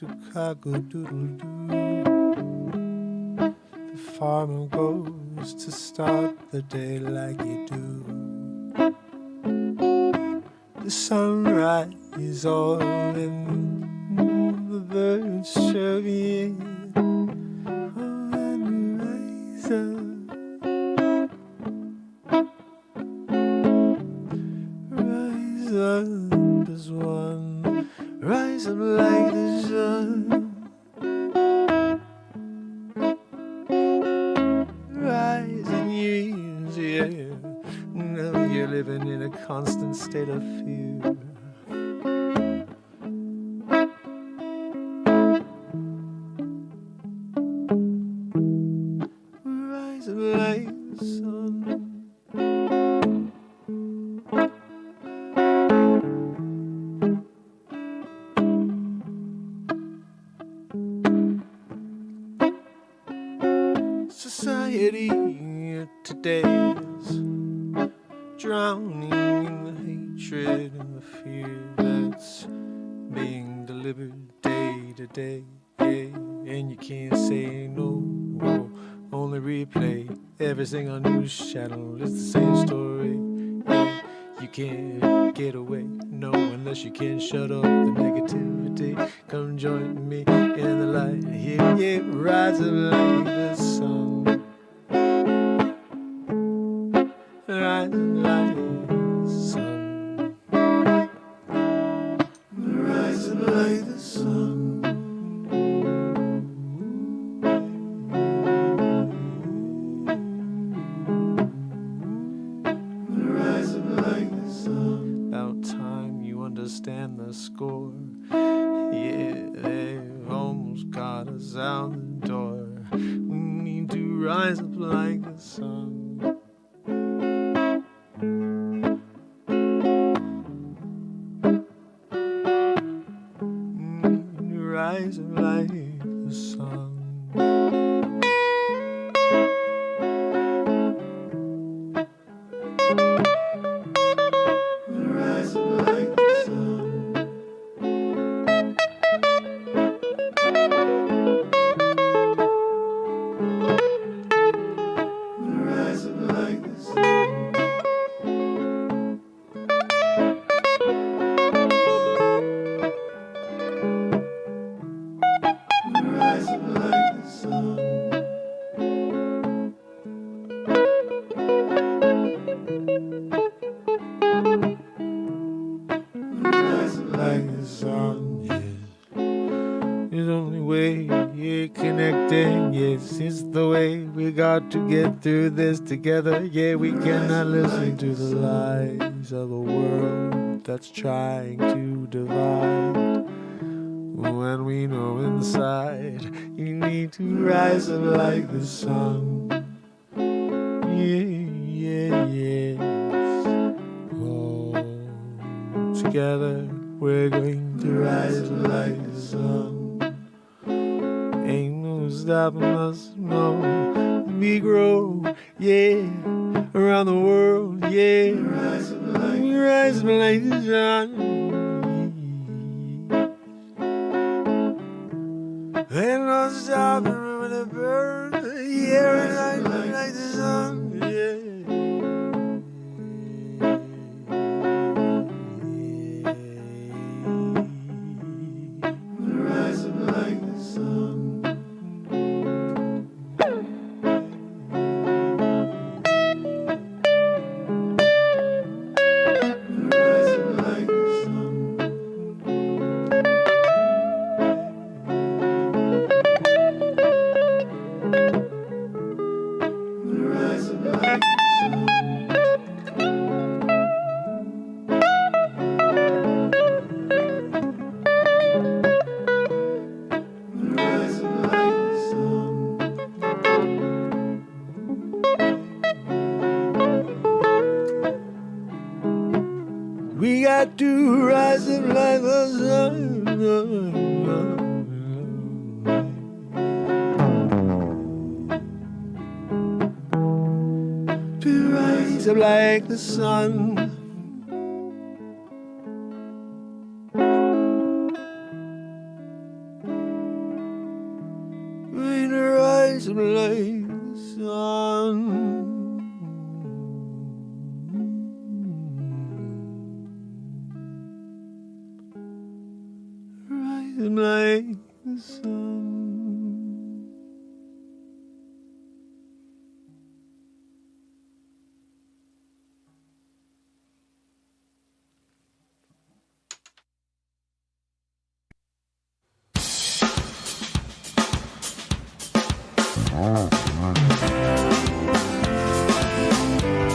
to cock-a-doodle-doo. The farmer goes to start the day like you do. The sunrise is all in the birds chirping. Oh, and rise up. Rise up as one. Rise up like the sun. Rise in years, yeah. Now you're living in a constant state of fear. Rise up like the sun. Society today is drowning in the hatred and the fear that's being delivered day to day, yeah. And you can't say no, only replay every single news channel. It's the same story, yeah. You can't get away, no, unless you can shut off the negativity. Come join me in the light, yeah, yeah. Rise up like the sun. Rise like the sun. Rise like the sun. Rise like the sun. About time you understand the score. Yeah, they've almost got us out the door. We need to rise up like the sun. Rise like the sun. Rise like the sun. Rise like the sun. Rise like the sun. Rise like the sun, yes. It's the only way you're connecting, yes. It's the way we got to get through this together. Yeah, we cannot listen to the lies of a world that's trying to divide. When we know inside you need to rise up like the sun. Yeah, yeah, yes. All together we're going to rise up like the sun. Ain't no stopping us, no. We grow, yeah, around the world, yeah. We rise up like the sun. Ain't no stopping when it burns, yeah, like the sun, yeah. Rise up like the sun. Rise up like the sun. Rise up like the sun. Rise up like the sun. We got to rise up like the sun. To rise up like the sun. like the sun. Rising like the sun.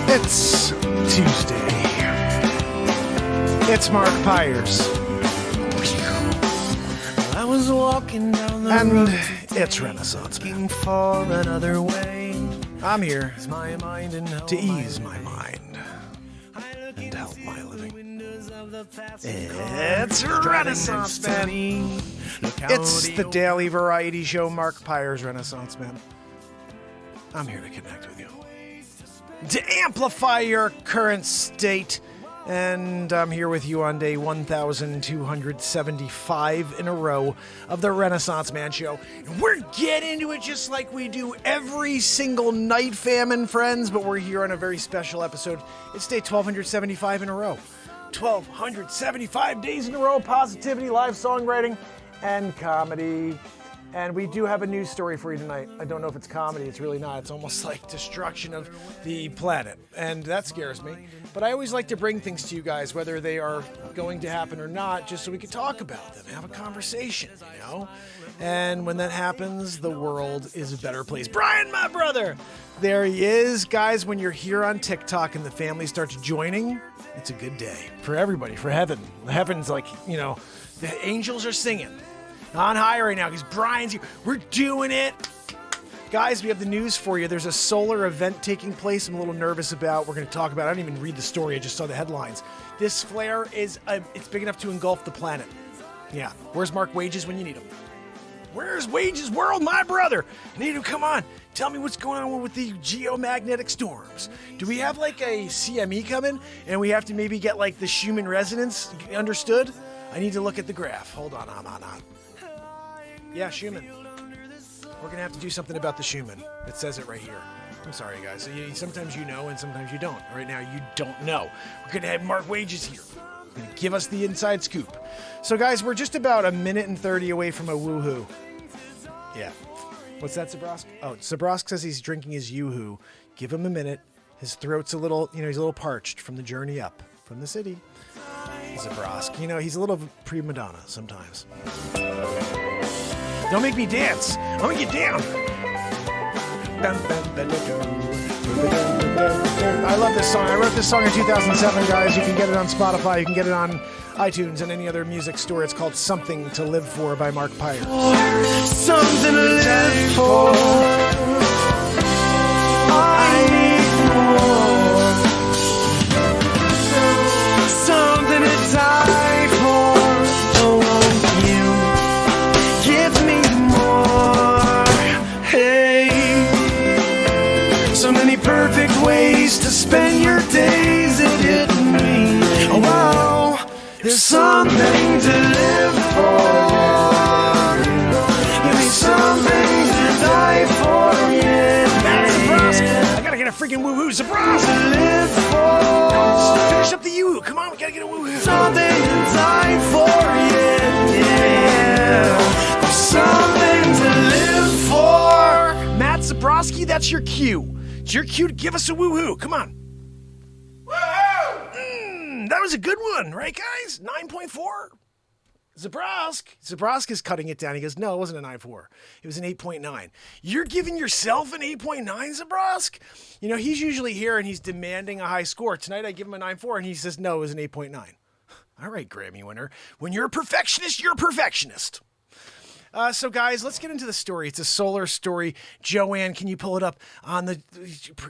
It's Tuesday. It's Mark Pires. I was walking down the And road it's Renaissance Man. looking for another way. I'm here Ease my mind and help to my ease my living. mind and to help my living. Windows of the past It's Renaissance Man. Man. It's the daily variety show, Mark Pires Renaissance Man. I'm here to connect with you, to amplify your current state, and I'm here with you on day 1275 in a row of the Renaissance Man show. And we're getting into it just like we do every single night, famine friends, but we're here on a very special episode. It's day 1275 in a row. 1275 days in a row, positivity, live songwriting, and comedy. And we do have a news story for you tonight. I don't know if it's comedy. It's really not. It's almost like destruction of the planet. And that scares me. But I always like to bring things to you guys, whether they are going to happen or not, just so we can talk about them, have a conversation, you know? And when that happens, the world is a better place. Brian, my brother! There he is. Guys, when you're here on TikTok and the family starts joining, it's a good day for everybody, for heaven. The heaven's like, you know, the angels are singing on high right now because Brian's here. We're doing it. Guys, we have the news for you. There's a solar event taking place I'm a little nervous about. We're going to talk about it. I didn't even read the story. I just saw the headlines. This flare is, it's big enough to engulf the planet. Yeah. Where's Mark Wages when you need him? Where's Wages World, my brother? I need him. Come on. Tell me what's going on with the geomagnetic storms. Do we have like a CME coming and we have to maybe get like the Schumann resonance understood? I need to look at the graph. Hold on. Yeah, Schumann. We're going to have to do something about the Schumann. It says it right here. I'm sorry, guys. Sometimes you know and sometimes you don't. Right now, you don't know. We're going to have Mark Wages here. He's going to give us the inside scoop. So, guys, we're just about a minute and 30 away from a woohoo. Yeah. What's that, Zabrosk? Oh, Zabrosk says he's drinking his yoo-hoo. Give him a minute. His throat's a little, he's a little parched from the journey up from the city. Zabrosk. He's a little prima donna sometimes. Don't make me dance. I'm gonna get down. I love this song. I wrote this song in 2007, guys. You can get it on Spotify. You can get it on iTunes and any other music store. It's called Something to Live For by Mark Pires. Something to live for. I need more. Something to die for. Oh, won't you give me more? Hey, so many perfect ways to spend your days. It hit me. Oh, wow. There's something to live for. Give me something to die for. Yeah, That's Zabrosk. I gotta get a freaking woo-hoo. Zabrosk. to live for. Finish up the yoo-hoo. Come on, we gotta get a woo-hoo. Something to die for. Yeah. There's something to live for. Matt Zabroski, that's your cue. It's your cue to give us a woo-hoo. Come on. That was a good one, right, guys? 9.4. Zabrosk is cutting it down. He goes, no, it wasn't a 9.4. It was an 8.9. You're giving yourself an 8.9, Zabrosk? He's usually here and he's demanding a high score. Tonight I give him a 9.4 and he says, no, it was an 8.9. All right, Grammy winner. When you're a perfectionist, you're a perfectionist. So, guys, let's get into the story. It's a solar story. Joanne, can you pull it up on the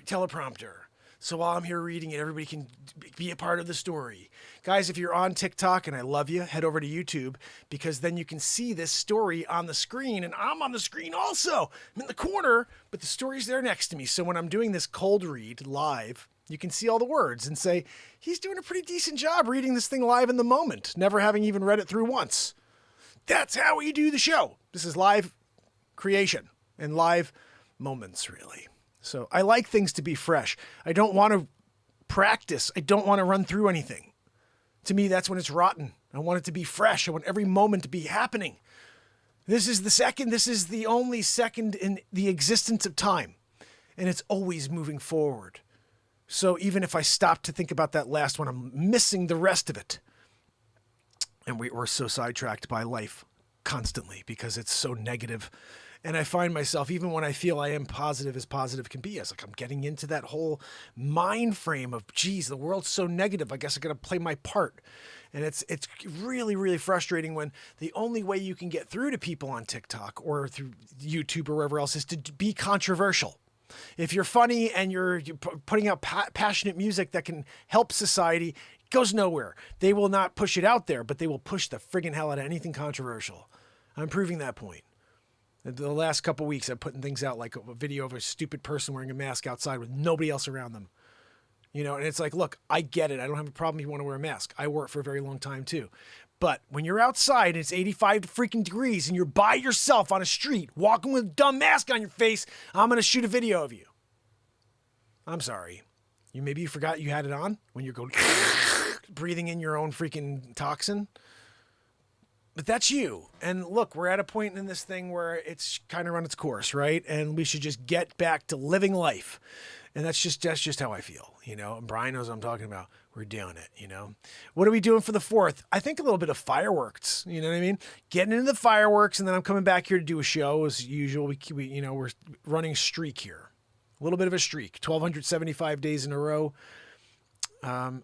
teleprompter? So while I'm here reading it, everybody can be a part of the story. Guys, if you're on TikTok, and I love you, head over to YouTube, because then you can see this story on the screen, and I'm on the screen also. I'm in the corner, but the story's there next to me. So when I'm doing this cold read live, you can see all the words and say, he's doing a pretty decent job reading this thing live in the moment, never having even read it through once. That's how we do the show. This is live creation and live moments, really. So I like things to be fresh. I don't want to practice. I don't want to run through anything. To me, that's when it's rotten. I want it to be fresh. I want every moment to be happening. This is the only second in the existence of time. And it's always moving forward. So even if I stop to think about that last one, I'm missing the rest of it. And we're so sidetracked by life constantly because it's so negative. And I find myself, even when I feel I am positive as positive can be, I'm getting into that whole mind frame of, geez, the world's so negative. I guess I got to play my part. And it's really, really frustrating when the only way you can get through to people on TikTok or through YouTube or wherever else is to be controversial. If you're funny and you're putting out passionate music that can help society, it goes nowhere. They will not push it out there, but they will push the friggin' hell out of anything controversial. I'm proving that point. The last couple of weeks, I'm putting things out like a video of a stupid person wearing a mask outside with nobody else around them. You know, and it's like, look, I get it. I don't have a problem if you want to wear a mask. I wore it for a very long time too. But when you're outside and it's 85 freaking degrees and you're by yourself on a street, walking with a dumb mask on your face, I'm going to shoot a video of you. I'm sorry. Maybe you forgot you had it on when you're going breathing in your own freaking toxin. But that's you. And look, we're at a point in this thing where it's kind of run its course, right? And we should just get back to living life. And that's just how I feel, you know. And Brian knows what I'm talking about. We're doing it, you know. What are we doing for the 4th? I think a little bit of fireworks, you know what I mean? Getting into the fireworks, and then I'm coming back here to do a show as usual. We you know, we're running a streak here. A little bit of a streak, 1,275 days in a row.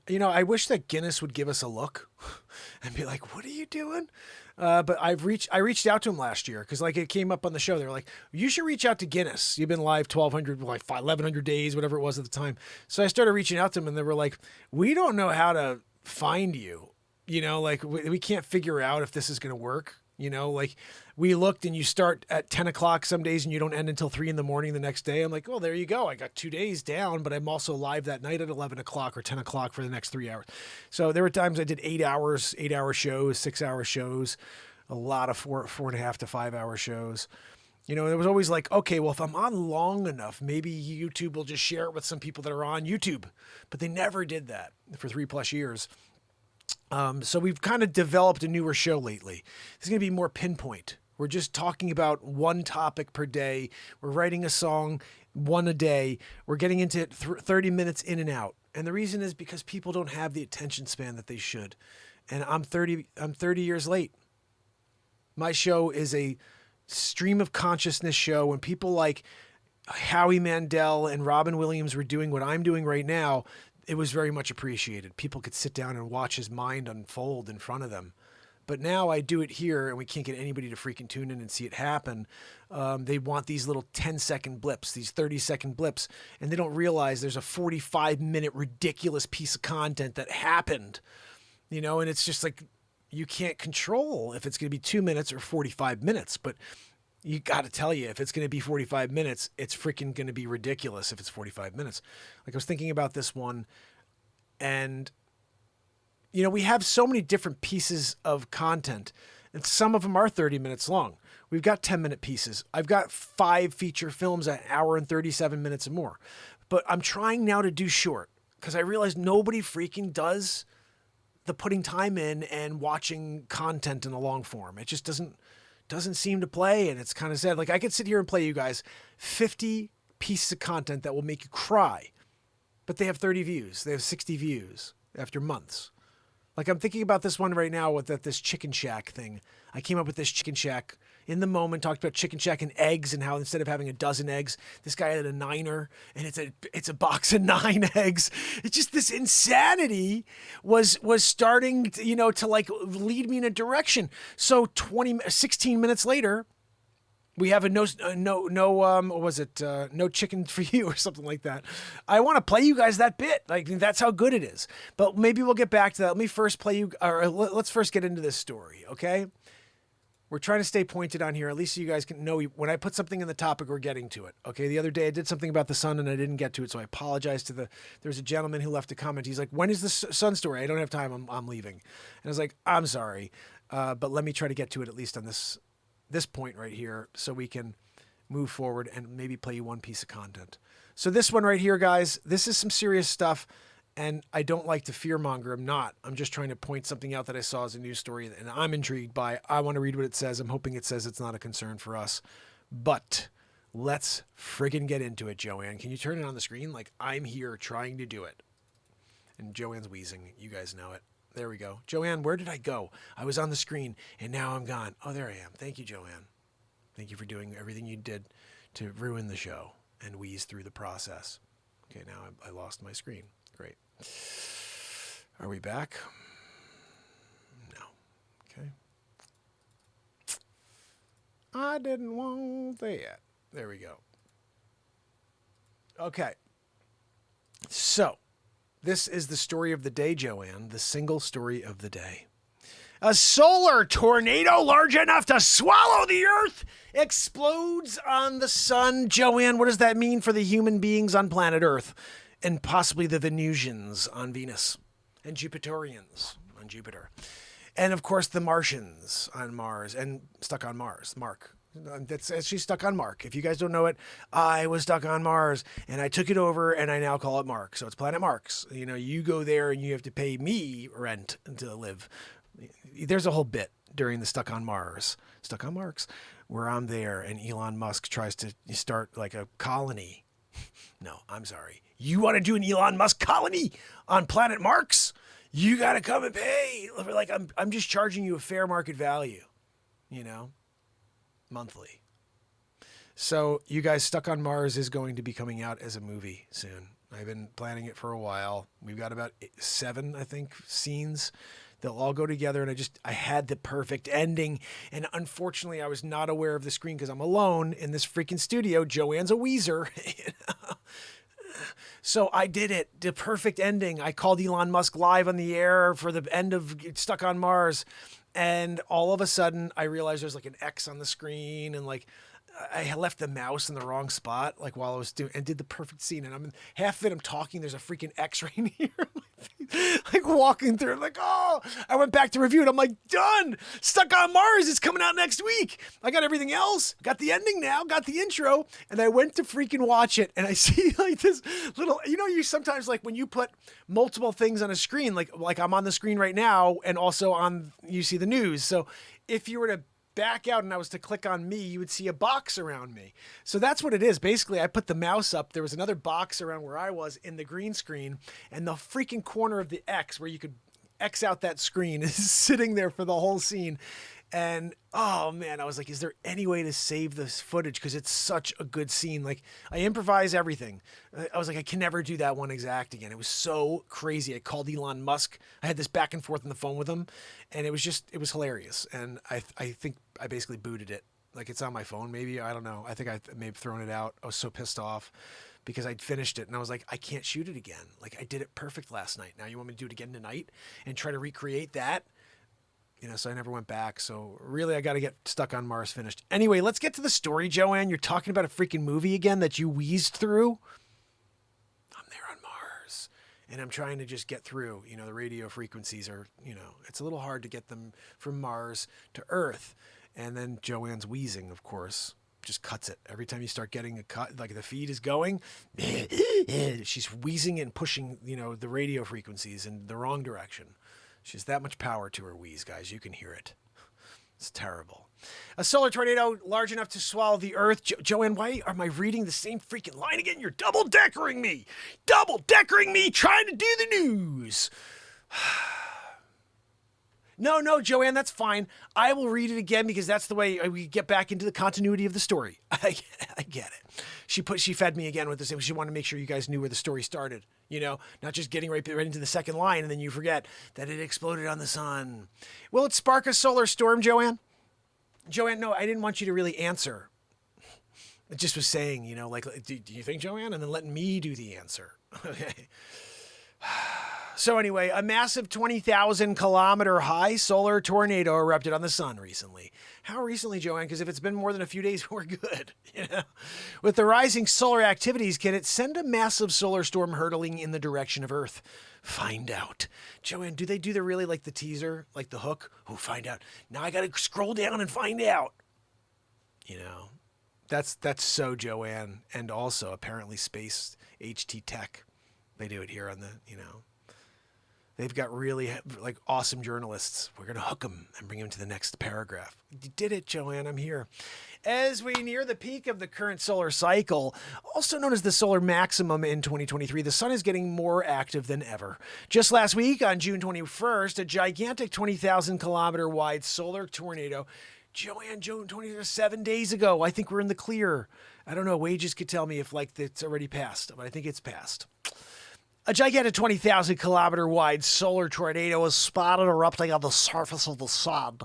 You know, I wish that Guinness would give us a look and be like, what are you doing? But I reached out to him last year because like it came up on the show. They were like, you should reach out to Guinness. You've been live 1,100 days, whatever it was at the time. So I started reaching out to them and they were like, we don't know how to find you. You know, like we can't figure out if this is going to work. You know, like we looked and you start at 10 o'clock some days and you don't end until 3 a.m. the next day. I'm like, well, there you go. I got 2 days down, but I'm also live that night at 11 o'clock or 10 o'clock for the next 3 hours. So there were times I did 8-hour shows, 6-hour shows, a lot of 4.5 to 5 hour shows. You know, it was always like, okay, well, if I'm on long enough, maybe YouTube will just share it with some people that are on YouTube, but they never did that for 3+ years. So we've kind of developed a newer show lately. It's going to be more pinpoint. We're just talking about one topic per day. We're writing a song, one a day. We're getting into it 30 minutes in and out. And the reason is because people don't have the attention span that they should. And I'm 30 years late. My show is a stream of consciousness show. When people like Howie Mandel and Robin Williams were doing what I'm doing right now, it was very much appreciated. People could sit down and watch his mind unfold in front of them. But now I do it here and we can't get anybody to freaking tune in and see it happen. They want these little 10-second blips, these 30-second blips, and they don't realize there's a 45-minute ridiculous piece of content that happened, you know, and it's just like, you can't control if it's going to be 2 minutes or 45 minutes, but you got to tell you, if it's going to be 45 minutes, it's freaking going to be ridiculous if it's 45 minutes. Like I was thinking about this one and, you know, we have so many different pieces of content and some of them are 30 minutes long. We've got 10-minute pieces. I've got 5 feature films at 1 hour and 37 minutes or more, but I'm trying now to do short because I realize nobody freaking does the putting time in and watching content in the long form. It just doesn't seem to play, and it's kind of sad. Like I could sit here and play you guys 50 pieces of content that will make you cry, but they have 30 views. They have 60 views after months. Like I'm thinking about this one right now with this Chicken Shack thing. I came up with this Chicken Shack in the moment, talked about Chicken Shack and eggs and how instead of having a dozen eggs, this guy had a 9er and it's a box of 9 eggs. It's just this insanity was starting to, you know, to like lead me in a direction. So 16 minutes later, we have a no chicken for you or something like that. I want to play you guys that bit. Like that's how good it is. But maybe we'll get back to that. Let me first play you, or let's first get into this story. Okay. We're trying to stay pointed on here. At least so you guys can know when I put something in the topic, we're getting to it. Okay. The other day I did something about the sun and I didn't get to it. So I apologize to there's a gentleman who left a comment. He's like, when is the sun story? I don't have time. I'm leaving. And I was like, I'm sorry. But let me try to get to it at least on this point right here so we can move forward and maybe play you one piece of content. So this one right here, guys, this is some serious stuff. And I don't like to fearmonger. I'm not. I'm just trying to point something out that I saw as a news story and I'm intrigued by. I want to read what it says. I'm hoping it says it's not a concern for us. But let's friggin' get into it, Joanne. Can you turn it on the screen? Like, I'm here trying to do it. And Joanne's wheezing. You guys know it. There we go. Joanne, where did I go? I was on the screen and now I'm gone. Oh, there I am. Thank you, Joanne. Thank you for doing everything you did to ruin the show and wheeze through the process. Okay, now I lost my screen. Great. Are we back? No. Okay. I didn't want that. There we go. Okay. So, this is the story of the day, Joanne. The single story of the day. A solar tornado large enough to swallow the Earth explodes on the sun. Joanne, what does that mean for the human beings on planet Earth? And possibly the Venusians on Venus. And Jupiterians on Jupiter. And, of course, the Martians on Mars. And stuck on Mars. Mark. She's stuck on Mark. If you guys don't know it, I was stuck on Mars. And I took it over, and I now call it Mark. So it's Planet Mark's. You know, you go there, and you have to pay me rent to live. There's a whole bit during the Stuck on Mars, Stuck on Mark's, where I'm there, and Elon Musk tries to start, like, a colony. No, I'm sorry. You want to do an Elon Musk colony on Planet Mark's? You got to come and pay. Like, I'm just charging you a fair market value, you know, monthly. So you guys, Stuck on Mars is going to be coming out as a movie soon. I've been planning it for a while. We've got about 7, I think, scenes. They'll all go together, and I had the perfect ending. And unfortunately, I was not aware of the screen because I'm alone in this freaking studio. Joanne's a wheezer. You know? So I did it, the perfect ending. I called Elon Musk live on the air for the end of Stuck on Mars. And all of a sudden, I realized there's like an X on the screen, and like I left the mouse in the wrong spot, like while I was doing, and did the perfect scene. And I'm half of it, I'm talking, there's a freaking X right here. Like walking through, I'm like, oh, I went back to review it. I'm like, done. Stuck on Mars is coming out next week. I got everything else. Got the ending now, got the intro. And I went to freaking watch it. And I see like this little, you know, you sometimes like when you put multiple things on a screen, like I'm on the screen right now and also you see the news. So if you were to back out and I was to click on me, you would see a box around me. So that's what it is. Basically, I put the mouse up. There was another box around where I was in the green screen, and the freaking corner of the X where you could X out that screen is sitting there for the whole scene. And oh man, I was like, is there any way to save this footage? Because it's such a good scene. Like I improvise everything. I was like, I can never do that one exact again. It was so crazy. I called Elon Musk. I had this back and forth on the phone with him, and it was hilarious. And I think I basically booted it. Like it's on my phone, maybe. I don't know. I think I may have thrown it out. I was so pissed off because I'd finished it and I was like, I can't shoot it again. Like I did it perfect last night. Now you want me to do it again tonight and try to recreate that? You know, so I never went back. So really, I got to get Stuck on Mars finished. Anyway, let's get to the story, Joanne. You're talking about a freaking movie again that you wheezed through. I'm there on Mars. And I'm trying to just get through. You know, the radio frequencies are, you know, it's a little hard to get them from Mars to Earth. And then Joanne's wheezing, of course, just cuts it. Every time you start getting a cut, like the feed is going, she's wheezing and pushing, you know, the radio frequencies in the wrong direction. She has that much power to her wheeze, guys. You can hear it. It's terrible. A solar tornado large enough to swallow the Earth. Joanne, why am I reading the same freaking line again? You're double-deckering me. Double-deckering me trying to do the news. No, Joanne, that's fine. I will read it again because that's the way we get back into the continuity of the story. I get it. She fed me again with this. She wanted to make sure you guys knew where the story started. You know, not just getting right into the second line and then you forget that it exploded on the sun. Will it spark a solar storm, Joanne? Joanne, no, I didn't want you to really answer. It just was saying, you know, like, do you think, Joanne? And then letting me do the answer. Okay. So anyway, a massive 20,000 kilometer high solar tornado erupted on the sun recently. How recently, Joanne? Because if it's been more than a few days, we're good. You know? With the rising solar activities, can it send a massive solar storm hurtling in the direction of Earth? Find out. Joanne, do they do the teaser, like the hook? Oh, find out. Now I got to scroll down and find out. You know, That's so Joanne, and also apparently Space HT Tech. They do it here on the, they've got really like awesome journalists. We're going to hook them and bring them to the next paragraph. You did it, Joanne. I'm here. As we near the peak of the current solar cycle, also known as the solar maximum in 2023, the sun is getting more active than ever. Just last week, on June 21st, a gigantic 20,000 kilometer wide solar tornado. Joanne, June 20th, 7 days ago. I think we're in the clear. I don't know. Wages could tell me if it's already passed, but I think it's passed. A gigantic 20,000 kilometer wide solar tornado was spotted erupting on the surface of the sun.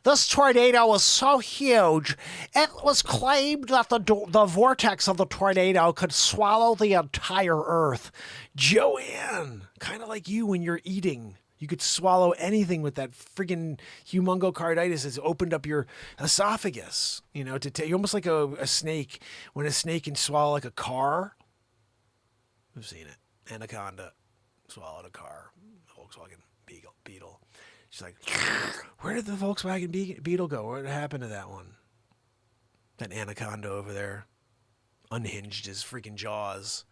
This tornado was so huge, it was claimed that the vortex of the tornado could swallow the entire Earth. Joanne, kind of like you when you're eating. You could swallow anything with that friggin' humongocarditis has opened up your esophagus, you're almost like a snake. When a snake can swallow like a car, we've seen it. Anaconda swallowed a car, Volkswagen Beetle. She's like, where did the Volkswagen Beetle go? What happened to that one? That anaconda over there unhinged his freaking jaws,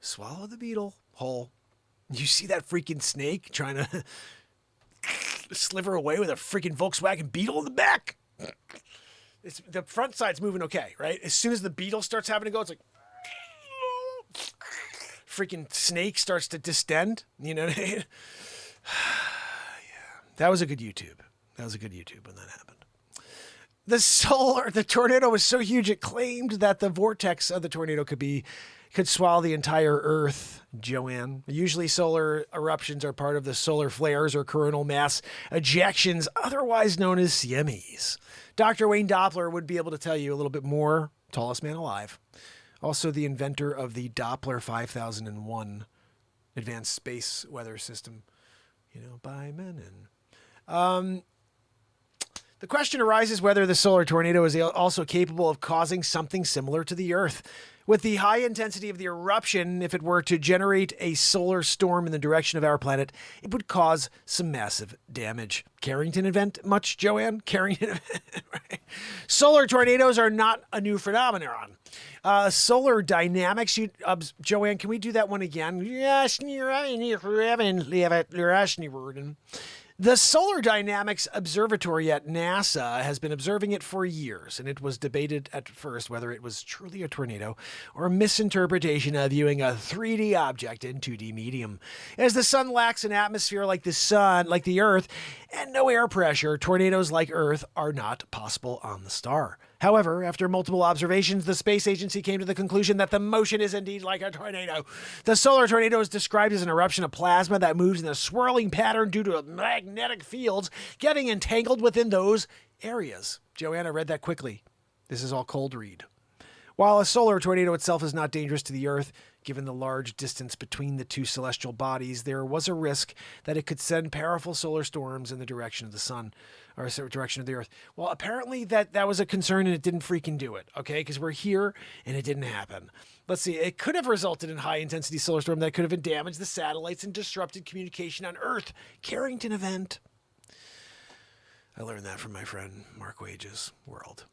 swallowed the beetle whole. You see that freaking snake trying to sliver away with a freaking Volkswagen Beetle in the back? The front side's moving okay, right? As soon as the beetle starts having to go, it's like freaking snake starts to distend. You know what I mean? Yeah, that was a good YouTube. That was a good YouTube when that happened. The tornado was so huge it claimed that the vortex of the tornado could swallow the entire Earth, Joanne. Usually solar eruptions are part of the solar flares or coronal mass ejections, otherwise known as CMEs. Dr. Wayne Doppler would be able to tell you a little bit more. Tallest man alive. Also the inventor of the Doppler 5001 advanced space weather system, by Menon. The question arises whether the solar tornado is also capable of causing something similar to the Earth. With the high intensity of the eruption, if it were to generate a solar storm in the direction of our planet, it would cause some massive damage. Carrington event much, Joanne? Carrington event, right? Solar tornadoes are not a new phenomenon. Solar dynamics, Joanne, can we do that one again? Yes, the Solar Dynamics Observatory at NASA has been observing it for years, and it was debated at first whether it was truly a tornado or a misinterpretation of viewing a 3D object in 2D medium. As the sun lacks an atmosphere like the Earth, and no air pressure, tornadoes like Earth are not possible on the star. However, after multiple observations, the space agency came to the conclusion that the motion is indeed like a tornado. The solar tornado is described as an eruption of plasma that moves in a swirling pattern due to magnetic fields getting entangled within those areas. Joanna read that quickly. This is all cold read. While a solar tornado itself is not dangerous to the Earth, given the large distance between the two celestial bodies, there was a risk that it could send powerful solar storms in the direction of the sun, or direction of the Earth. Well, apparently that was a concern and it didn't freaking do it, okay? Because we're here and it didn't happen. Let's see. It could have resulted in high-intensity solar storm that could have damaged the satellites and disrupted communication on Earth. Carrington event. I learned that from my friend Mark Wages World.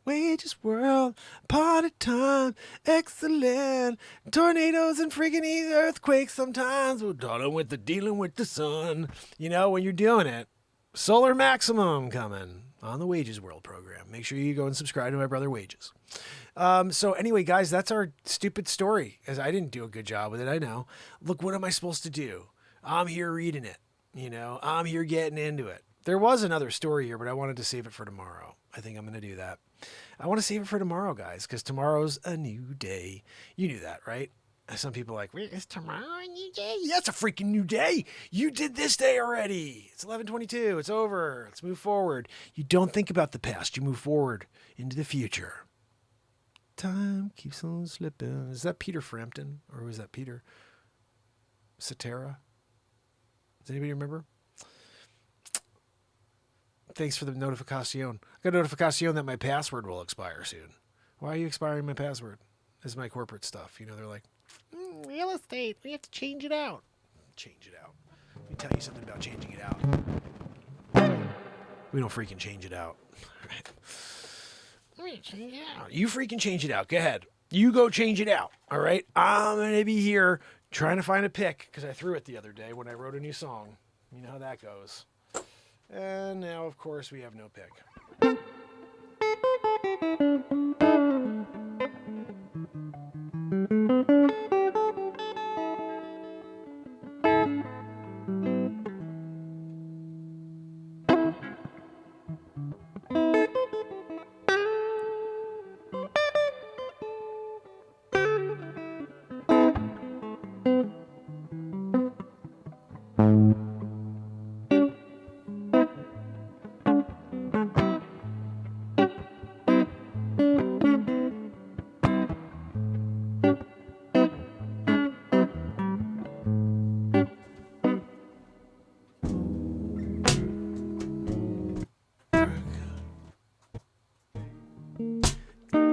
Wages World, party time, excellent. Tornadoes and freaking earthquakes sometimes. We're dealing with the sun. When you're doing it. Solar Maximum coming on the Wages World program. Make sure you go and subscribe to my brother Wages. So anyway, guys, that's our stupid story. As I didn't do a good job with it, I know. Look, what am I supposed to do? I'm here reading it. I'm here getting into it. There was another story here, but I wanted to save it for tomorrow. I think I'm going to do that. I want to save it for tomorrow, guys, because tomorrow's a new day. You knew that, right? Some people are like, wait, is tomorrow a new day? Yeah, it's a freaking new day. You did this day already. It's 11:22. It's over. Let's move forward. You don't think about the past. You move forward into the future. Time keeps on slipping. Is that Peter Frampton? Or was that Peter Cetera? Does anybody remember? Thanks for the notification. I got a notification that my password will expire soon. Why are you expiring my password? This is my corporate stuff. They're like, real estate. We have to change it out. Change it out. Let me tell you something about changing it out. We don't freaking change it out. Right. Change it out. You freaking change it out. Go ahead. You go change it out. All right. I'm going to be here trying to find a pick because I threw it the other day when I wrote a new song. You know how that goes. And now, of course, we have no pick.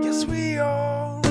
Guess we all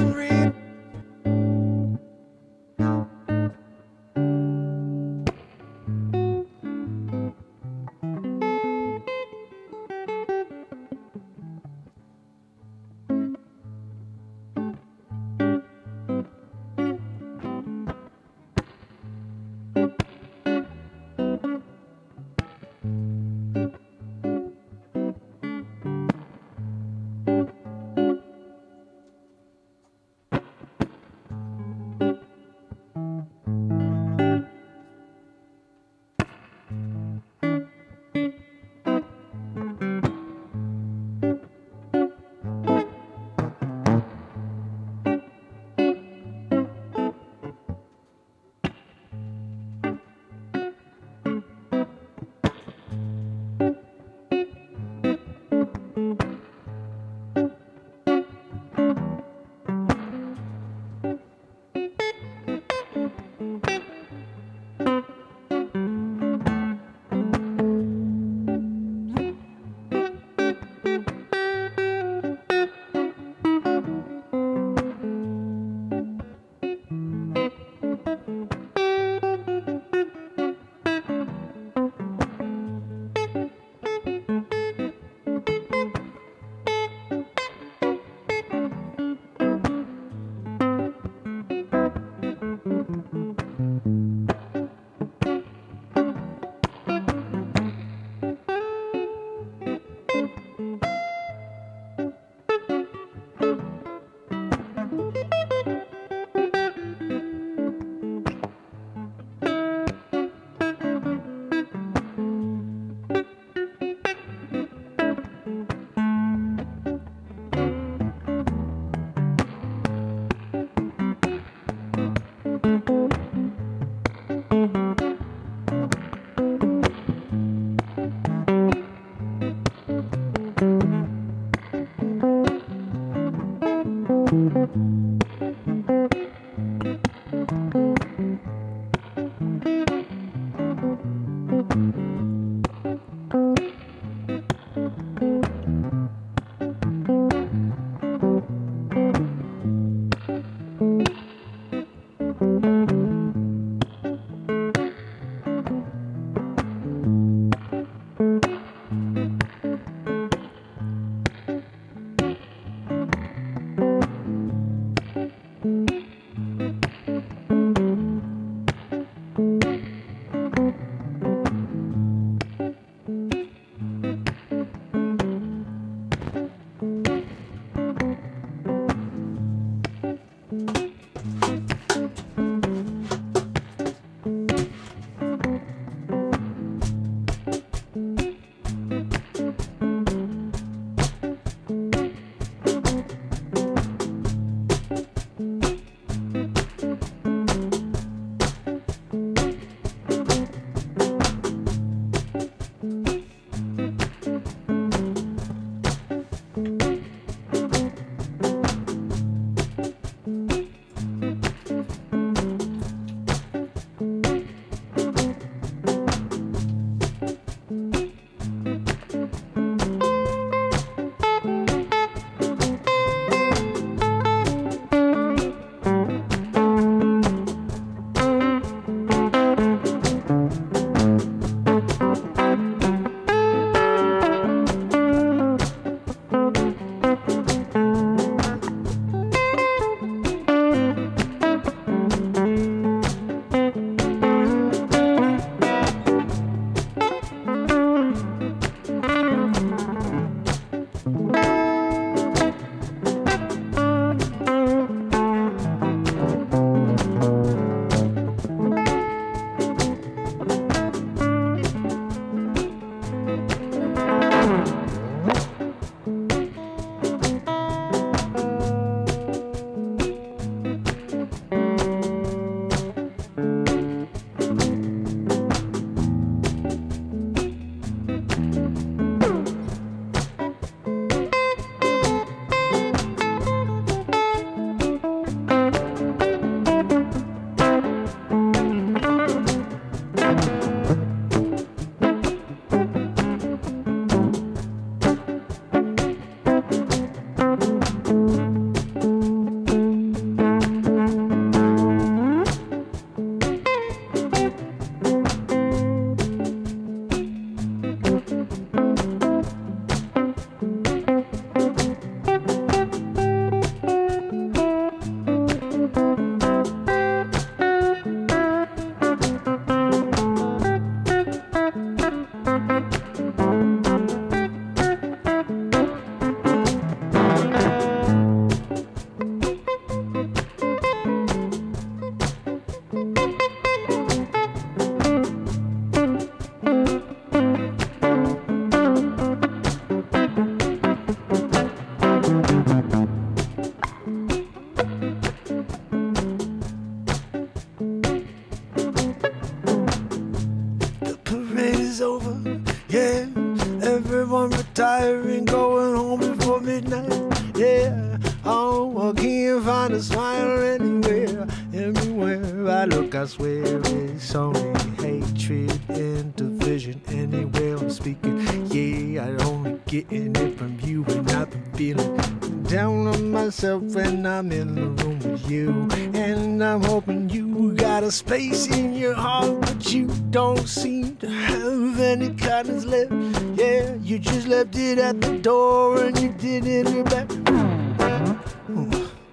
Retiring, going home before midnight. Yeah, oh, I can't find a smile anywhere. Everywhere I look, I swear it's only hatred and division. Anywhere I'm speaking, yeah, I'm only getting it from you. And I've been feeling down on myself when I'm in the room with you. And I'm hoping you got a space in your heart, but you don't seem to have any kindness left. Yeah, you just left it at the door and you didn't look back.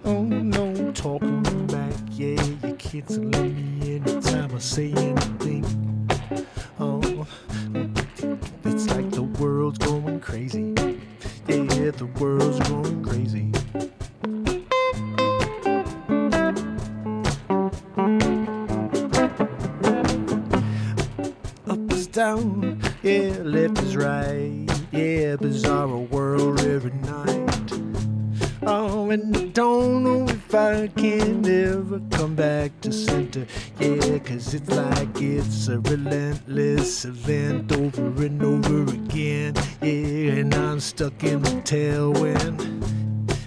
Oh no, talking back. Yeah, you can't let me anytime I say anything. Oh, it's like the world's going crazy. Yeah, the world's going crazy. Up is down, yeah, left is right. Yeah, bizarre world every night. Oh, and I don't know if I can ever come back to center. Yeah, 'cause it's like it's a relentless event over and over again. Yeah, and I'm stuck in the tailwind.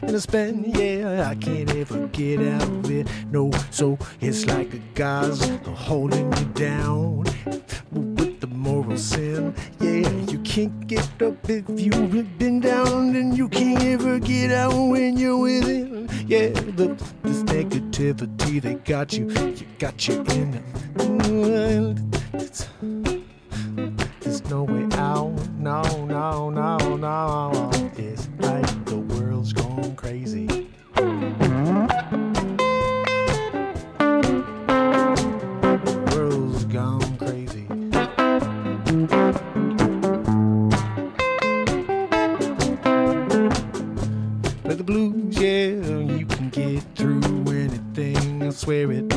And I spend, yeah, I can't ever get out of it. No, so it's like a guy's holding you down with the moral sin. Yeah, you can't get up if you've been down, and you can't ever get out when you're within. Yeah, this negativity, they got you in it. There's no way out, no. It's like the world's gone crazy. The world's gone crazy. Play the blues, yeah, you can get through anything, I swear it.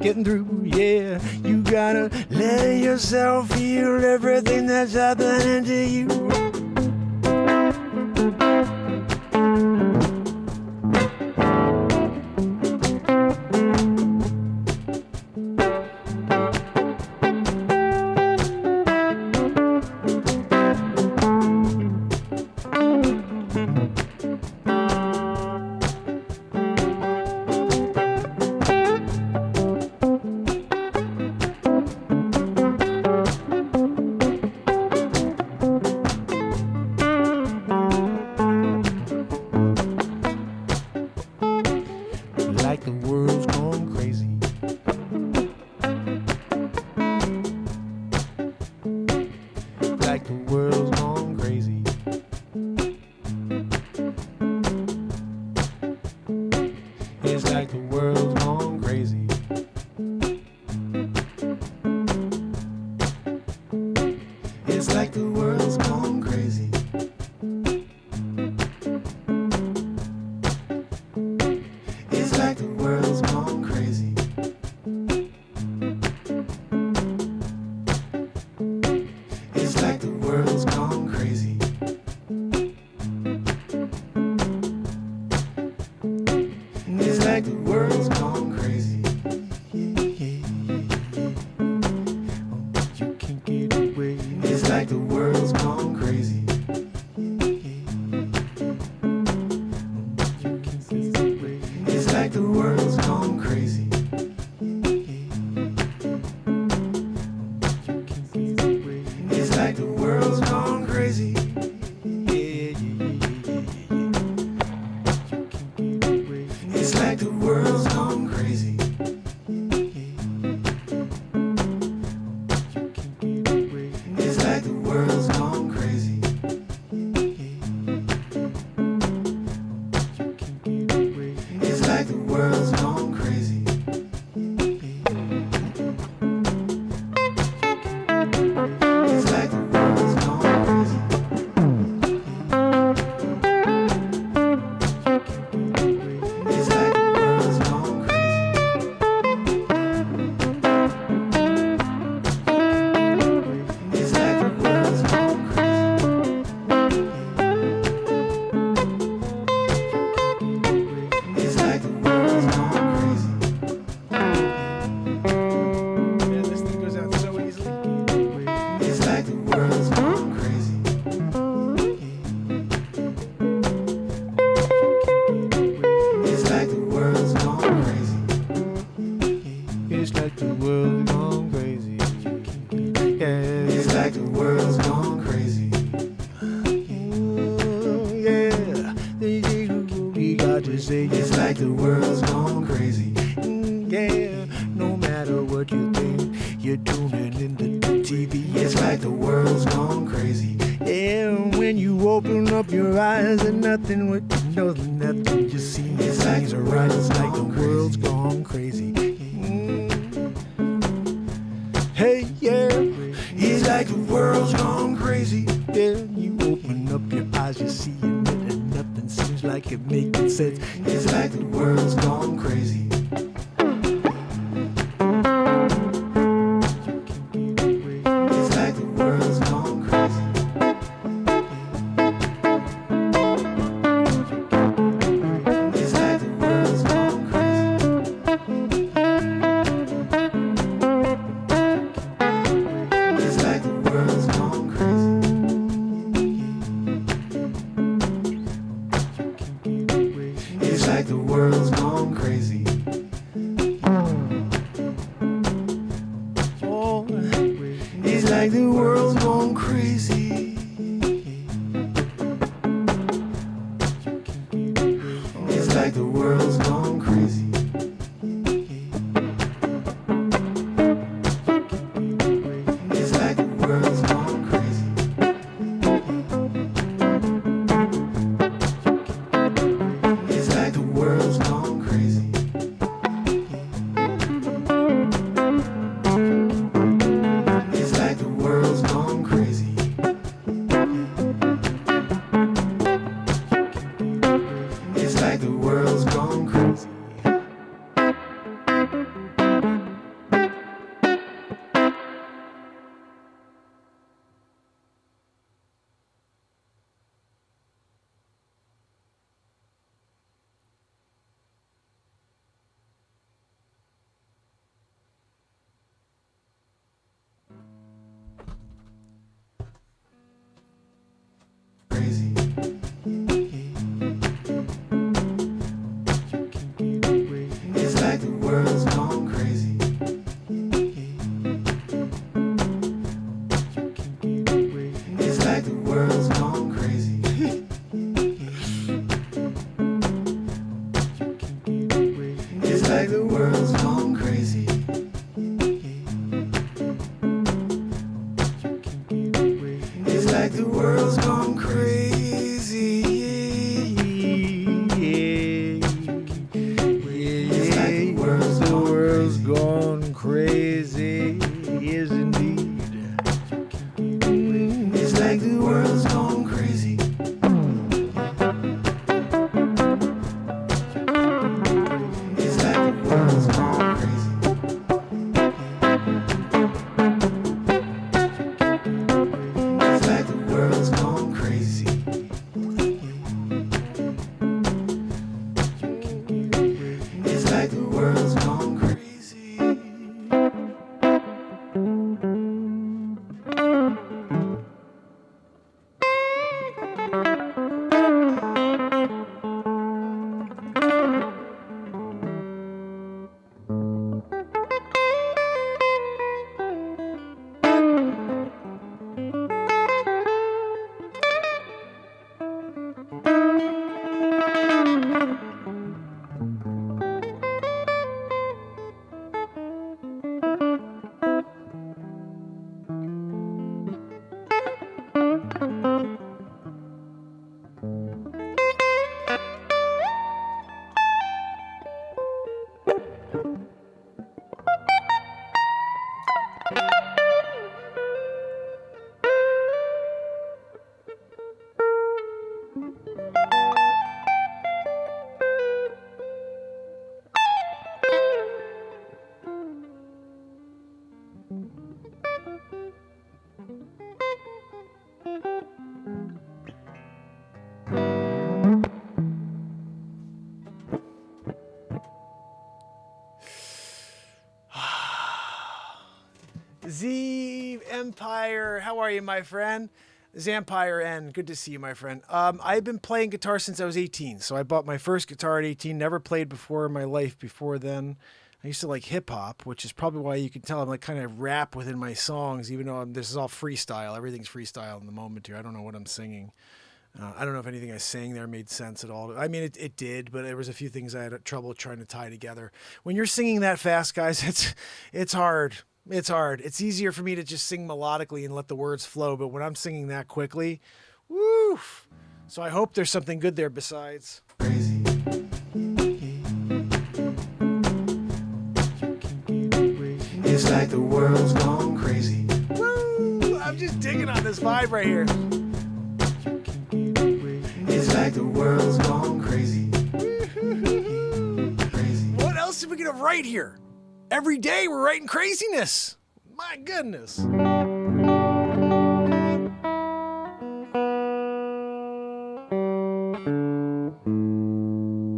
Getting through, yeah, you gotta let yourself feel everything that's happening to you. Like the world's gone crazy. Like the world's gone crazy. It's like the world's gone crazy. It's like the world's gone crazy. It's like the world's gone crazy. It's like the world's gone crazy. It's like the world's gone crazy. Yeah. Oh, you can't get like the world's gone crazy. It's like the world's gone crazy. It's like the world's gone crazy. It's like the world's gone crazy. It's like the world's gone crazy. It's like the world's gone crazy. It's like the world's gone crazy. It's like the world's gone crazy. It's like the world's gone crazy. It's like the world's gone crazy. Man, this thing goes out so easily. It's like the world's gone crazy. It's like the world's gone crazy. It's like the world gone crazy. Yeah, It's like the world's gone crazy. ooh, yeah. We got to say It's like the world's gone crazy. yeah. No matter what you think, you're tuning into the TV. It's like the world's gone crazy. Yeah, when you open up your eyes and nothing what you know, nothing you see. It's like Things the are right. It's world's like the gone world's crazy. gone crazy. Hey, yeah. It's like the world's gone crazy. Yeah, you open up your eyes, you see it, and nothing seems like it making sense. It's like the world's gone crazy. It's like the world's gone crazy. It's like the world's gone crazy. It's like the world's gone crazy. It's like the world's gone crazy. Oh, It's like the world's gone crazy. It's like the world's gone crazy. It's like the world's gone crazy. It's like the world's gone crazy. It's like the world's gone crazy. It's like the world's gone crazy. Crazy. It's like the world's gone crazy. It's like the world's gone crazy. It's like the world's gone crazy. It's like the world's gone crazy. It's like the world's gone crazy. Yes, indeed. It's like the world's gone crazy. It's like the world's gone crazy. It's like the world's gone crazy. Z Empire, how are you, my friend? Zampire N, good to see you, my friend. I've been playing guitar since I was 18, so I bought my first guitar at 18. Never played before in my life before then. I used to like hip hop, which is probably why you can tell I'm like kind of rap within my songs, even though this is all freestyle. Everything's freestyle in the moment here. I don't know what I'm singing. I don't know if anything I sang there made sense at all. I mean, it did, but there was a few things I had trouble trying to tie together. When you're singing that fast, guys, it's hard. It's hard. It's easier for me to just sing melodically and let the words flow, but when I'm singing that quickly, woo! So I hope there's something good there besides. Crazy. It's like the world's gone crazy. Woo! I'm just digging on this vibe right here. It's like the world's gone crazy. Crazy. What else are we gonna write here? Every day we're writing craziness. My goodness. What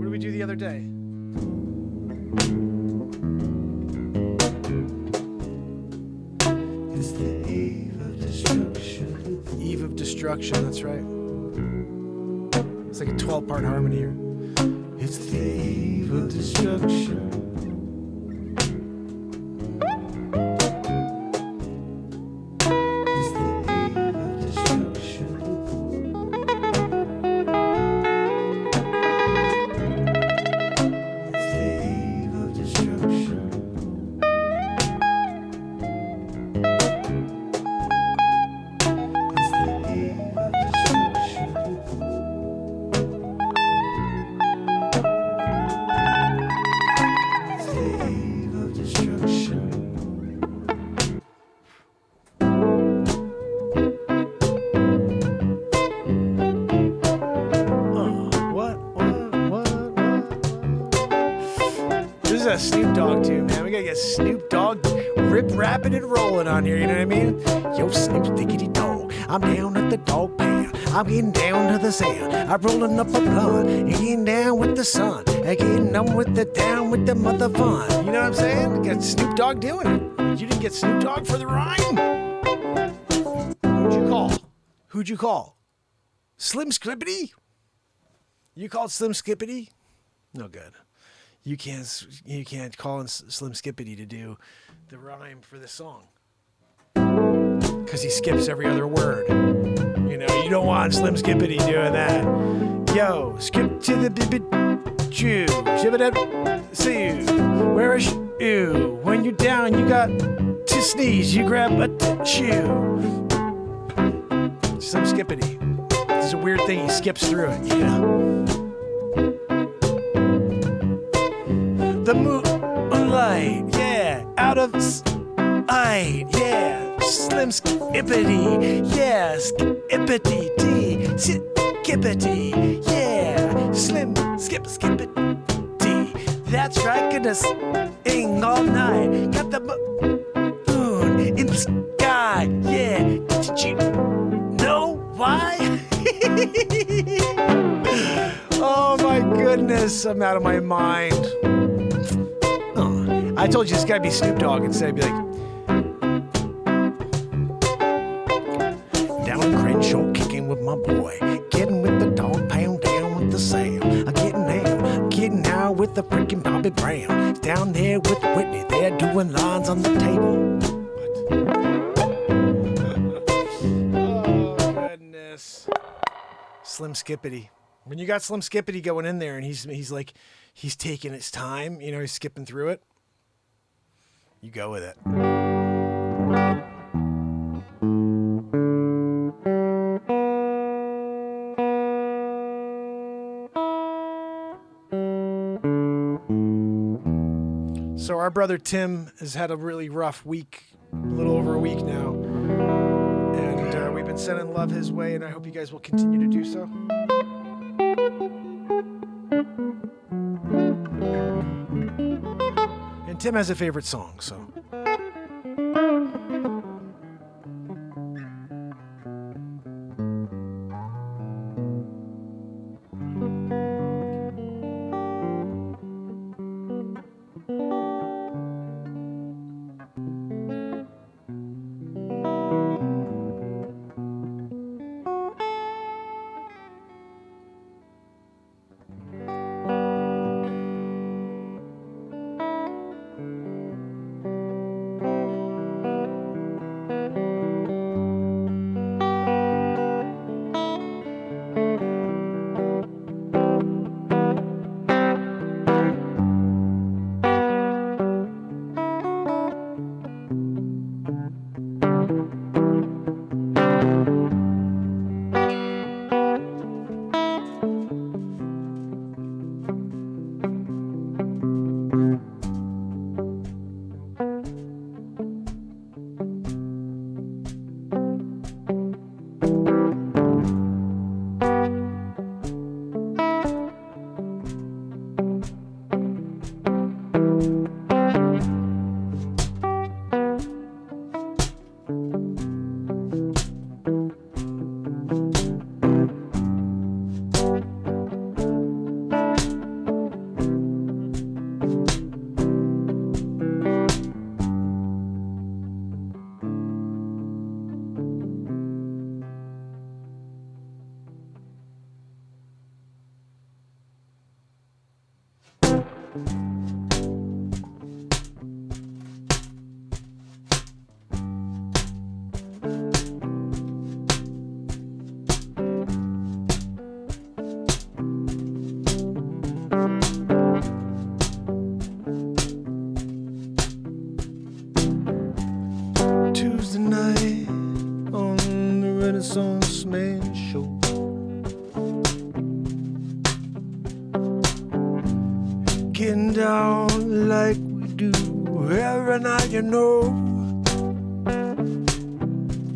did we do the other day? It's the eve of destruction. Eve of Destruction, that's right. It's like a 12-part harmony here. It's the eve of destruction. Snoop Dogg too, man. We gotta get Snoop Dogg rip-rapping and rolling on here, you know what I mean? Yo, Snoop Diggity Dog, I'm down at the dog pound. I'm getting down to the sound. I'm rolling up a blunt, getting down with the sun. Getting down with the mother fun. You know what I'm saying? Got Snoop Dogg doing it. You didn't get Snoop Dogg for the rhyme? Who'd you call? Slim Skippity? You called Slim Skippity? No good. You can't call in Slim Skippity to do the rhyme for the song. Because he skips every other word. You know, you don't want Slim Skippity doing that. Yo, skip to the bibbit chew. Shibbit see you. Where is you? When you're down, you got to sneeze. You grab a shoe. Slim Skippity. This is a weird thing. He skips through it, you know. The moonlight, yeah, out of sight, yeah, Slim Skippity, yeah, Skippity, Skippity, yeah, Slim Skippity, that's right, gonna sing all night, got the moon in the sky, yeah, did you know why? Oh my goodness, I'm out of my mind. I told you it's gotta be Snoop Dogg instead of be like down in Crenshaw kicking with my boy, getting with the dog pound down with the sound. I'm getting out with the freaking Bobby Brown. Down there with Whitney, they're doing lines on the table. Oh goodness, Slim Skippity. When you got Slim Skippity going in there and he's taking his time, you know, he's skipping through it. You go with it. So our brother Tim has had a really rough week, a little over a week now. And we've been sending love his way, and I hope you guys will continue to do so. And Tim has a favorite song, so. Renaissance Man Show. Getting down like we do every night, you know.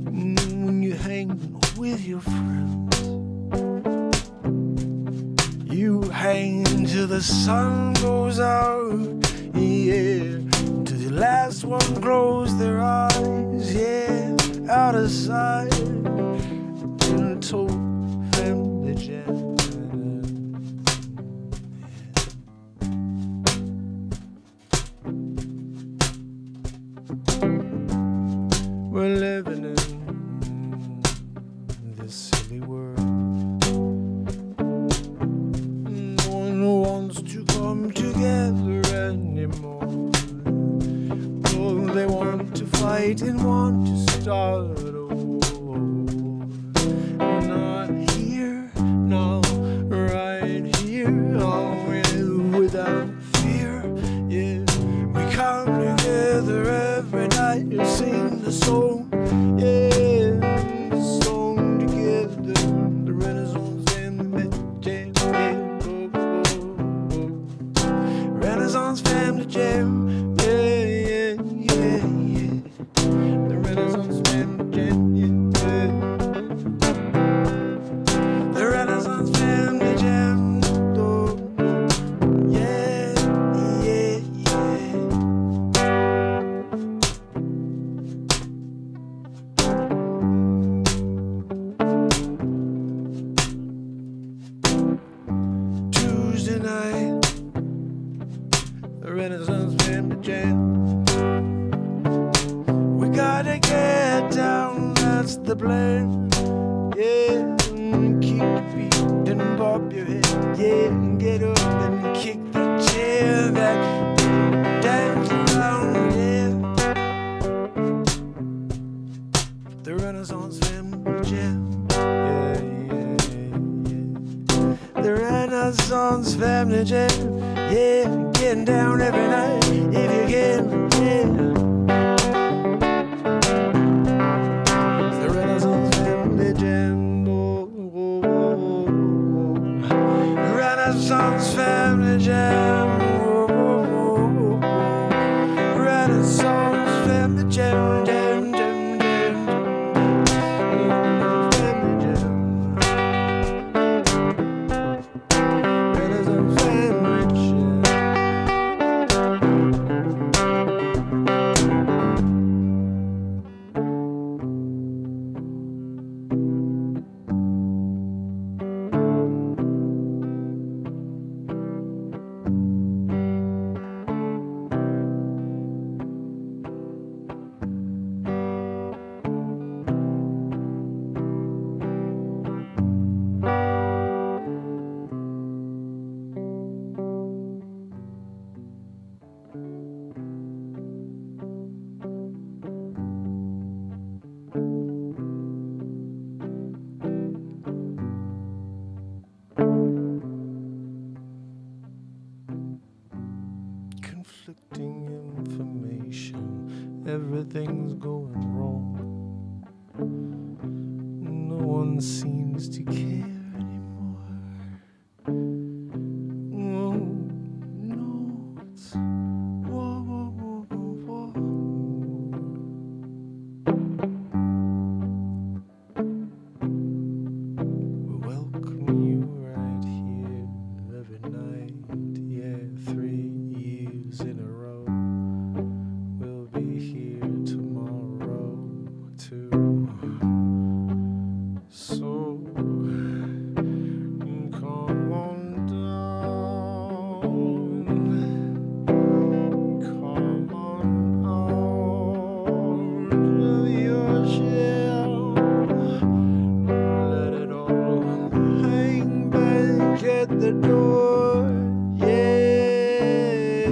When you hang with your friends, you hang till the sun goes out, yeah. Till the last one close their eyes, yeah. Out of sight, till the total family jam. We're living in this silly world. no one wants to come together anymore. Oh, they want to fight and want to start a war. Not here, no, right here, always without fear. Yeah, We come together every night and sing the song, yeah, the song together, the Renaissance family jam. Renaissance family jam, Yeah, yeah, yeah, yeah. The Renaissance family jam. Yeah. the Renaissance family jam, oh, yeah, yeah, yeah. Tuesday night, The Renaissance family jam. we gotta get down, that's the plan. Yeah, keep the beat and bob your head. Yeah, and get up and kick the Yeah, that dance around, yeah. The Renaissance family jam, yeah, yeah, yeah. the Renaissance family jam, yeah. Getting down every night if you can, yeah. The Renaissance family jam, oh, oh, oh, oh. Renaissance family jam, oh, oh, oh, oh. Renaissance family jam, jam, jam, jam, family jam. Renaissance family jam. Conflicting information, everything's going wrong. No one seems to care anymore. Oh, no, it's war, war, war, war, war. We welcome you right here every night. Yeah, 3 years in a row. We'll be here tomorrow too. So come on down. Come on out of your shell. Let it all hang back at the door. Yeah,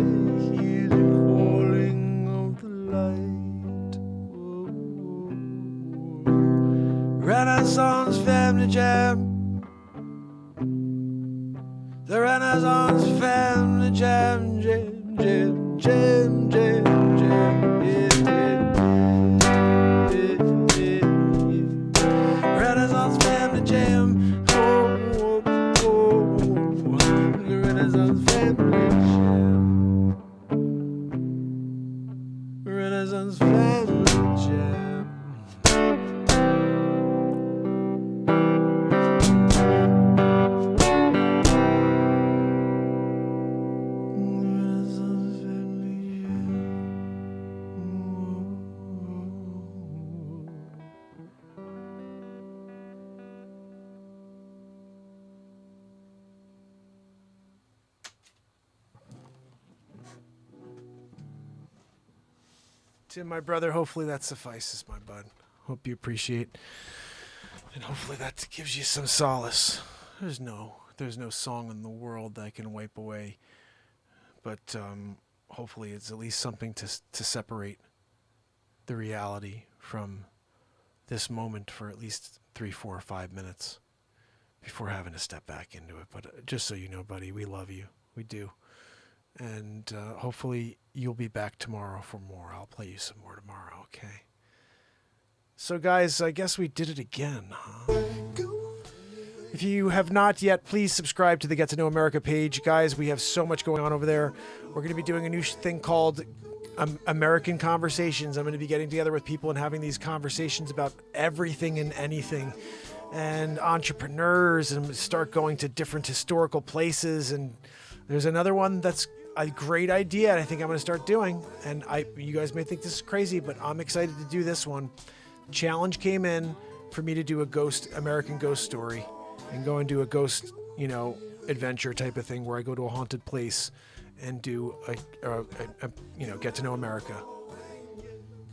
hear the calling of the light. Renaissance family jam. The Renaissance family jam, jam, jam, jam, jam, jam, yeah, yeah, yeah, yeah. Tim, my brother, hopefully that suffices, my bud. Hope you appreciate, and hopefully that gives you some solace. There's no song in the world that I can wipe away, but hopefully it's at least something to separate the reality from this moment for at least 3, 4, or 5 minutes before having to step back into it. But just so you know, buddy, we love you. We do. And hopefully you'll be back tomorrow for more. I'll play you some more tomorrow, okay? So, guys, I guess we did it again, huh? If you have not yet, please subscribe to the Get to Know America page. Guys, we have so much going on over there. We're going to be doing a new thing called American Conversations. I'm going to be getting together with people and having these conversations about everything and anything, and entrepreneurs, and start going to different historical places. And there's another one that's a great idea, and I think I'm going to start doing. And you guys may think this is crazy, but I'm excited to do this one. Challenge came in for me to do a American ghost story and go and do a ghost, adventure type of thing where I go to a haunted place and do a get to know America,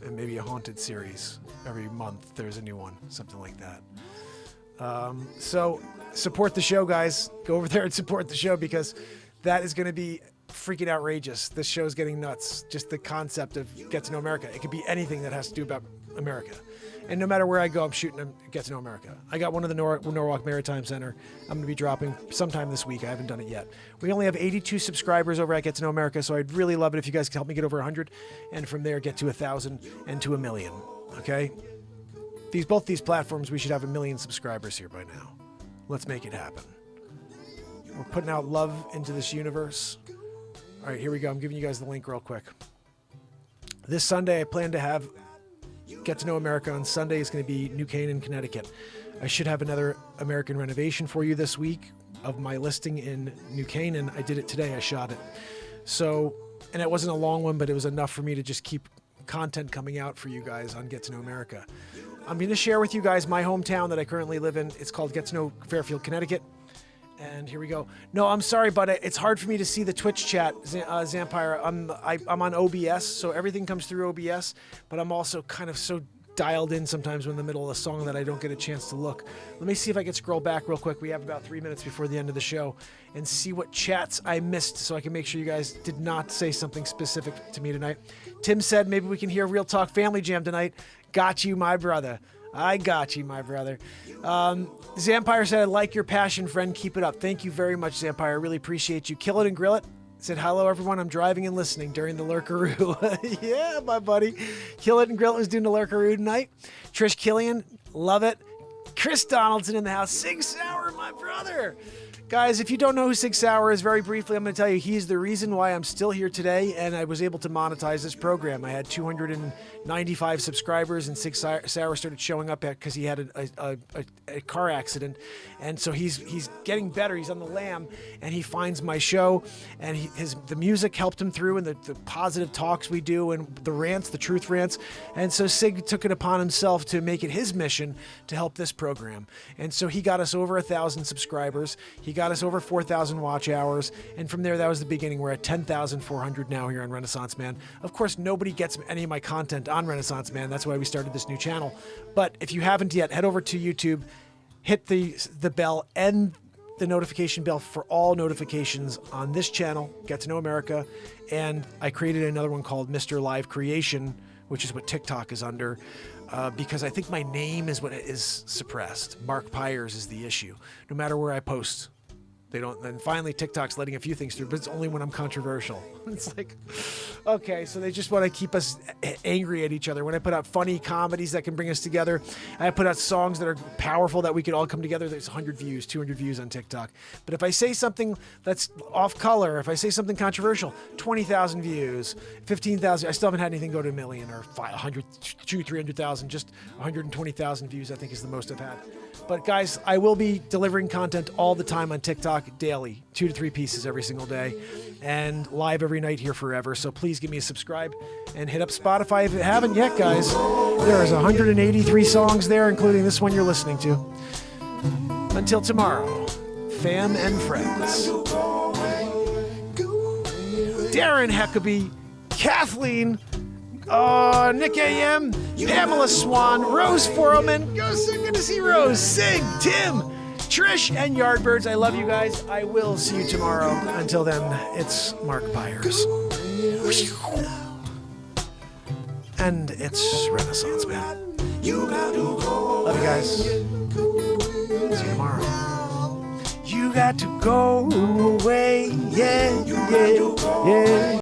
and maybe a haunted series every month. There's a new one, something like that. So support the show, guys. Go over there and support the show, because that is going to be freaking outrageous. This show is getting nuts. Just the concept of Get to Know America. It could be anything that has to do about America. And no matter where I go, I'm shooting them Get to Know America. I got one at the Norwalk Maritime Center. I'm going to be dropping sometime this week. I haven't done it yet. We only have 82 subscribers over at Get to Know America, so I'd really love it if you guys could help me get over 100, and from there get to 1,000 and to 1 million. Okay? Both these platforms, we should have 1 million subscribers here by now. Let's make it happen. We're putting out love into this universe. All right, here we go. I'm giving you guys the link real quick. This Sunday, I plan to have Get to Know America. On Sunday is going to be New Canaan, Connecticut. I should have another American renovation for you this week of my listing in New Canaan. I did it today. I shot it. So, and it wasn't a long one, but it was enough for me to just keep content coming out for you guys on Get to Know America. I'm going to share with you guys my hometown that I currently live in. It's called Get to Know Fairfield, Connecticut. And here we go. No, I'm sorry, but it's hard for me to see the Twitch chat, Zampire. I'm on OBS, so everything comes through OBS, but I'm also kind of so dialed in sometimes when in the middle of a song that I don't get a chance to look. Let me see if I can scroll back real quick. We have about 3 minutes before the end of the show, and see what chats I missed so I can make sure you guys did not say something specific to me tonight. Tim said maybe we can hear Real Talk Family Jam tonight. Got you, my brother. I got you, my brother. Zampire said, I like your passion, friend. Keep it up. Thank you very much, Zampire. I really appreciate you. Kill it and grill it. Said, hello, everyone. I'm driving and listening during the Lurkaroo. Yeah, my buddy. Kill it and grill it was doing the Lurkaroo tonight. Trish Killian, love it. Chris Donaldson in the house. Sig Sauer, my brother. Guys, if you don't know who Sig Sauer is, very briefly, I'm going to tell you he's the reason why I'm still here today, and I was able to monetize this program. I had 295 subscribers, and Sig Sauer started showing up because he had a car accident, and so he's getting better. He's on the lam, and he finds my show, and the music helped him through, and the positive talks we do, and the rants, the truth rants, and so Sig took it upon himself to make it his mission to help this program, and so he got us over 1,000 subscribers. He got us over 4,000 watch hours, and from there, that was the beginning. We're at 10,400 now here on Renaissance Man. Of course, nobody gets any of my content on Renaissance Man. That's why we started this new channel. But if you haven't yet, head over to YouTube, hit the bell and the notification bell for all notifications on this channel, Get to Know America. And I created another one called Mr. Live Creation, which is what TikTok is under. Because I think my name is what is suppressed. Mark Pires is the issue. No matter where I post, they don't. Then finally, TikTok's letting a few things through, but it's only when I'm controversial. It's like, okay, so they just want to keep us angry at each other. When I put out funny comedies that can bring us together, I put out songs that are powerful that we could all come together. There's 100 views, 200 views on TikTok. But if I say something that's off color, if I say something controversial, 20,000 views, 15,000. I still haven't had anything go to 1 million or 100, 200, 300,000. Just 120,000 views, I think, is the most I've had. But guys, I will be delivering content all the time on TikTok daily, 2 to 3 pieces every single day, and live every night here forever. So please give me a subscribe and hit up Spotify if you haven't yet, guys. There is 183 songs there, including this one you're listening to. Until tomorrow, fam and friends. Darren Huckabee, Kathleen, Nick A.M., Pamela Swan, Rose Foreman. Go sing, good to see Rose. Sig, Tim, Trish, and Yardbirds. I love you guys. I will see you tomorrow. Until then, it's Mark Pires. And it's Renaissance Man. Love you guys. See you tomorrow. You got to go away, yeah, yeah, yeah.